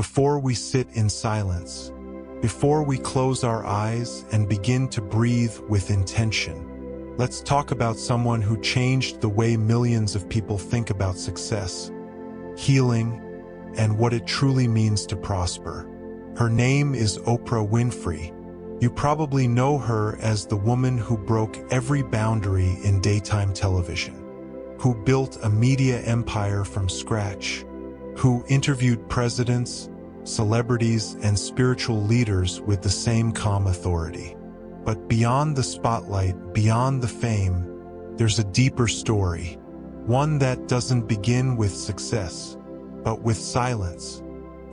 before we sit in silence, before we close our eyes and begin to breathe with intention. Let's talk about someone who changed the way millions of people think about success, healing, and what it truly means to prosper. Her name is Oprah Winfrey. You probably know her as the woman who broke every boundary in daytime television, who built a media empire from scratch, who interviewed presidents, celebrities, and spiritual leaders with the same calm authority. But beyond the spotlight, beyond the fame, there's a deeper story, one that doesn't begin with success, but with silence.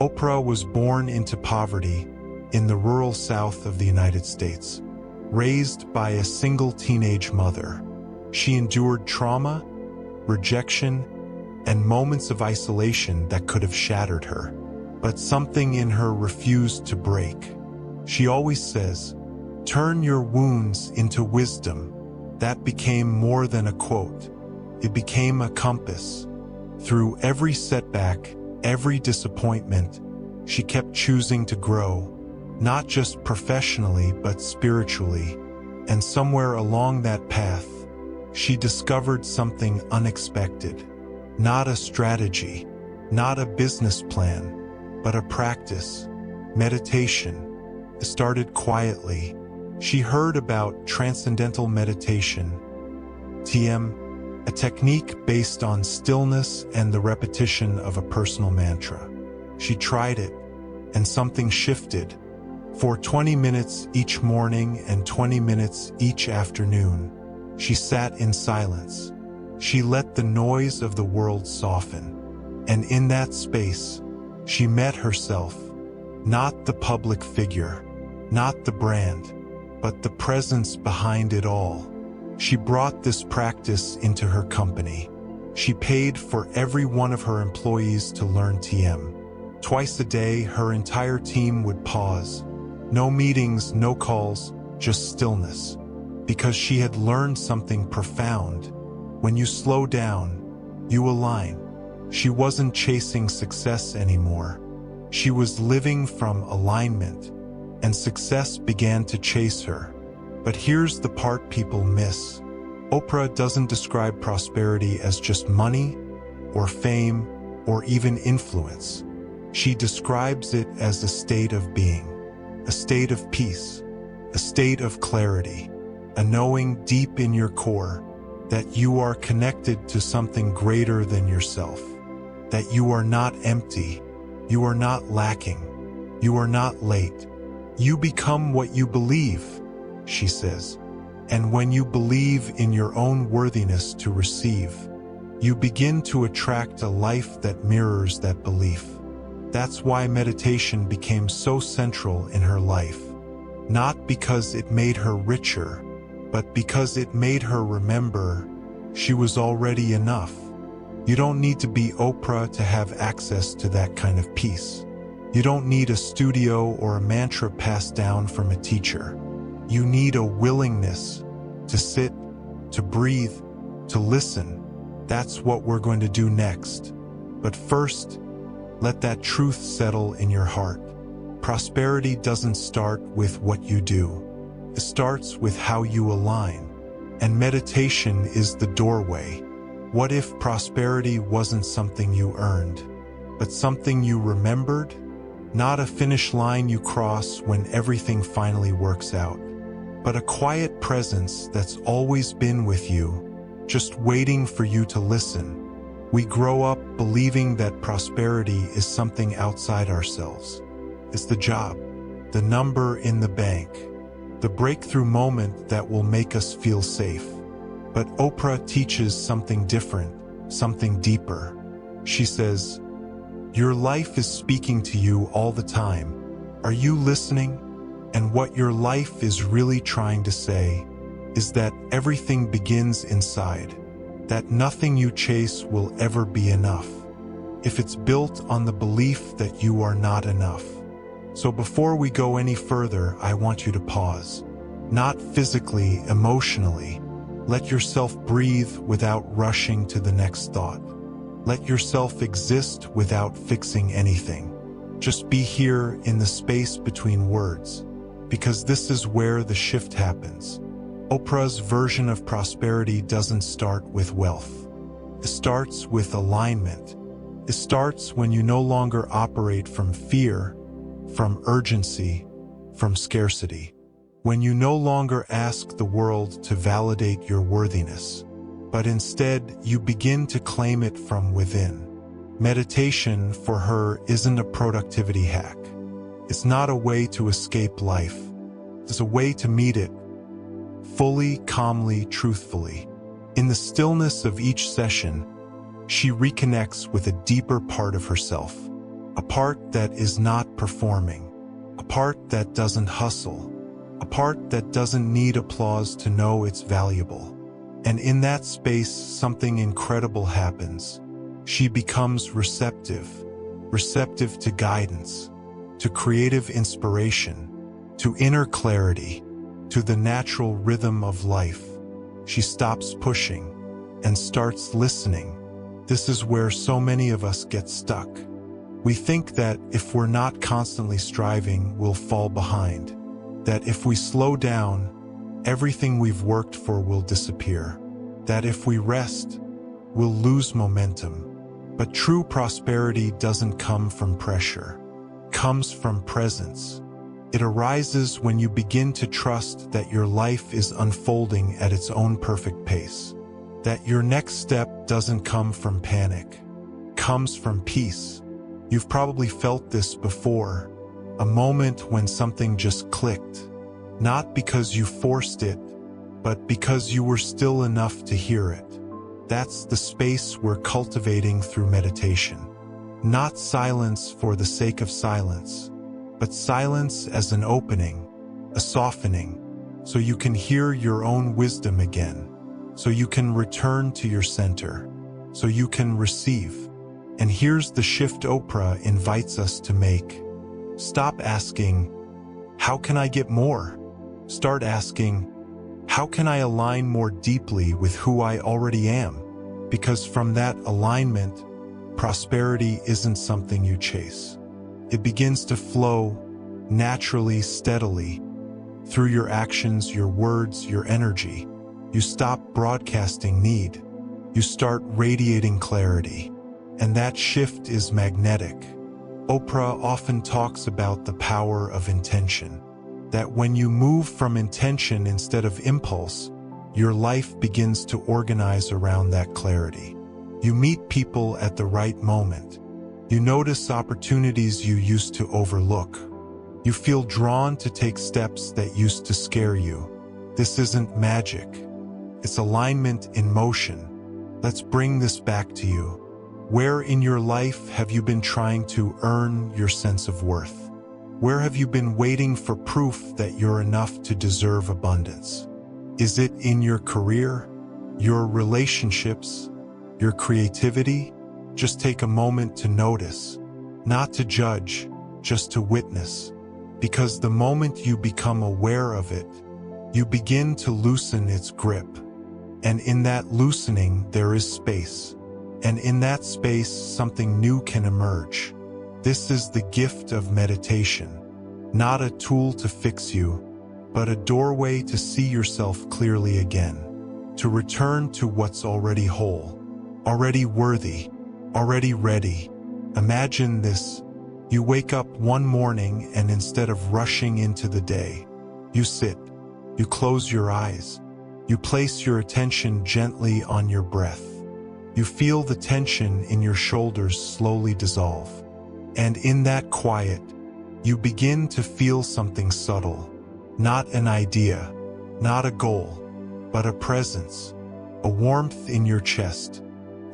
Oprah was born into poverty in the rural South of the United States, raised by a single teenage mother. She endured trauma, rejection, and moments of isolation that could have shattered her. But something in her refused to break. She always says, "Turn your wounds into wisdom." That became more than a quote. It became a compass. Through every setback, every disappointment, she kept choosing to grow, not just professionally but spiritually. And somewhere along that path, she discovered something unexpected. Not a strategy, not a business plan, but a practice, meditation. It started quietly. She heard about transcendental meditation, TM, a technique based on stillness and the repetition of a personal mantra. She tried it, and something shifted. For 20 minutes each morning and 20 minutes each afternoon, she sat in silence. She let the noise of the world soften. And in that space, she met herself, not the public figure, not the brand, but the presence behind it all. She brought this practice into her company. She paid for every one of her employees to learn TM. Twice a day, her entire team would pause. No meetings, no calls, just stillness. Because she had learned something profound. When you slow down, you align. She wasn't chasing success anymore. She was living from alignment, and success began to chase her. But here's the part people miss. Oprah doesn't describe prosperity as just money, or fame, or even influence. She describes it as a state of being, a state of peace, a state of clarity, a knowing deep in your core that you are connected to something greater than yourself, that you are not empty, you are not lacking, you are not late. You become what you believe, she says. And when you believe in your own worthiness to receive, you begin to attract a life that mirrors that belief. That's why meditation became so central in her life. Not because it made her richer, but because it made her remember she was already enough. You don't need to be Oprah to have access to that kind of peace. You don't need a studio or a mantra passed down from a teacher. You need a willingness to sit, to breathe, to listen. That's what we're going to do next. But first, let that truth settle in your heart. Prosperity doesn't start with what you do. It starts with how you align. And meditation is the doorway. What if prosperity wasn't something you earned, but something you remembered? Not a finish line you cross when everything finally works out, but a quiet presence that's always been with you, just waiting for you to listen. We grow up believing that prosperity is something outside ourselves. It's the job, the number in the bank, the breakthrough moment that will make us feel safe. But Oprah teaches something different, something deeper. She says, your life is speaking to you all the time. Are you listening? And what your life is really trying to say is that everything begins inside, that nothing you chase will ever be enough, if it's built on the belief that you are not enough. So before we go any further, I want you to pause. Not physically, emotionally. Let yourself breathe without rushing to the next thought. Let yourself exist without fixing anything. Just be here in the space between words, because this is where the shift happens. Oprah's version of prosperity doesn't start with wealth. It starts with alignment. It starts when you no longer operate from fear, from urgency, from scarcity. When you no longer ask the world to validate your worthiness, but instead you begin to claim it from within. Meditation for her isn't a productivity hack. It's not a way to escape life. It's a way to meet it fully, calmly, truthfully. In the stillness of each session, she reconnects with a deeper part of herself, a part that is not performing, a part that doesn't hustle, a part that doesn't need applause to know it's valuable. And in that space, something incredible happens. She becomes receptive to guidance, to creative inspiration, to inner clarity, to the natural rhythm of life. She stops pushing and starts listening. This is where so many of us get stuck. We think that if we're not constantly striving, we'll fall behind. That if we slow down, everything we've worked for will disappear. That if we rest, we'll lose momentum. But true prosperity doesn't come from pressure. It comes from presence. It arises when you begin to trust that your life is unfolding at its own perfect pace. That your next step doesn't come from panic. It comes from peace. You've probably felt this before. A moment when something just clicked. Not because you forced it, but because you were still enough to hear it. That's the space we're cultivating through meditation. Not silence for the sake of silence, but silence as an opening, a softening, so you can hear your own wisdom again, so you can return to your center, so you can receive. And here's the shift Oprah invites us to make. Stop asking, how can I get more? Start asking, how can I align more deeply with who I already am? Because from that alignment, prosperity isn't something you chase. It begins to flow naturally, steadily, through your actions, your words, your energy. You stop broadcasting need. You start radiating clarity. And that shift is magnetic. Oprah often talks about the power of intention. That when you move from intention instead of impulse, your life begins to organize around that clarity. You meet people at the right moment. You notice opportunities you used to overlook. You feel drawn to take steps that used to scare you. This isn't magic. It's alignment in motion. Let's bring this back to you. Where in your life have you been trying to earn your sense of worth? Where have you been waiting for proof that you're enough to deserve abundance? Is it in your career, your relationships, your creativity? Just take a moment to notice, not to judge, just to witness. Because the moment you become aware of it, you begin to loosen its grip. And in that loosening, there is space. And in that space, something new can emerge. This is the gift of meditation. Not a tool to fix you, but a doorway to see yourself clearly again. To return to what's already whole, already worthy, already ready. Imagine this. You wake up one morning and instead of rushing into the day, you sit, you close your eyes, you place your attention gently on your breath. You feel the tension in your shoulders slowly dissolve. And in that quiet, you begin to feel something subtle. Not an idea, not a goal, but a presence, a warmth in your chest,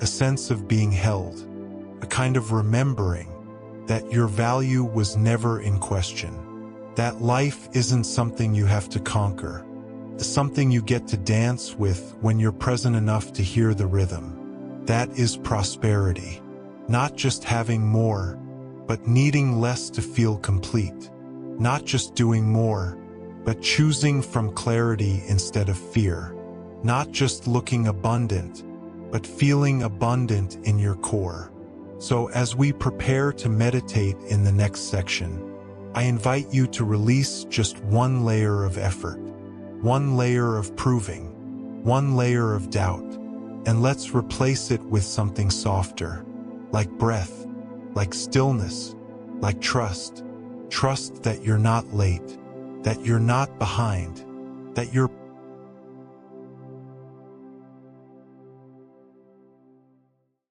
a sense of being held, a kind of remembering that your value was never in question, that life isn't something you have to conquer, it's something you get to dance with when you're present enough to hear the rhythm. That is prosperity, not just having more, but needing less to feel complete, not just doing more, but choosing from clarity instead of fear, not just looking abundant, but feeling abundant in your core. So as we prepare to meditate in the next section, I invite you to release just one layer of effort, one layer of proving, one layer of doubt, and let's replace it with something softer, like breath, like stillness, like trust. Trust that you're not late, that you're not behind, that you're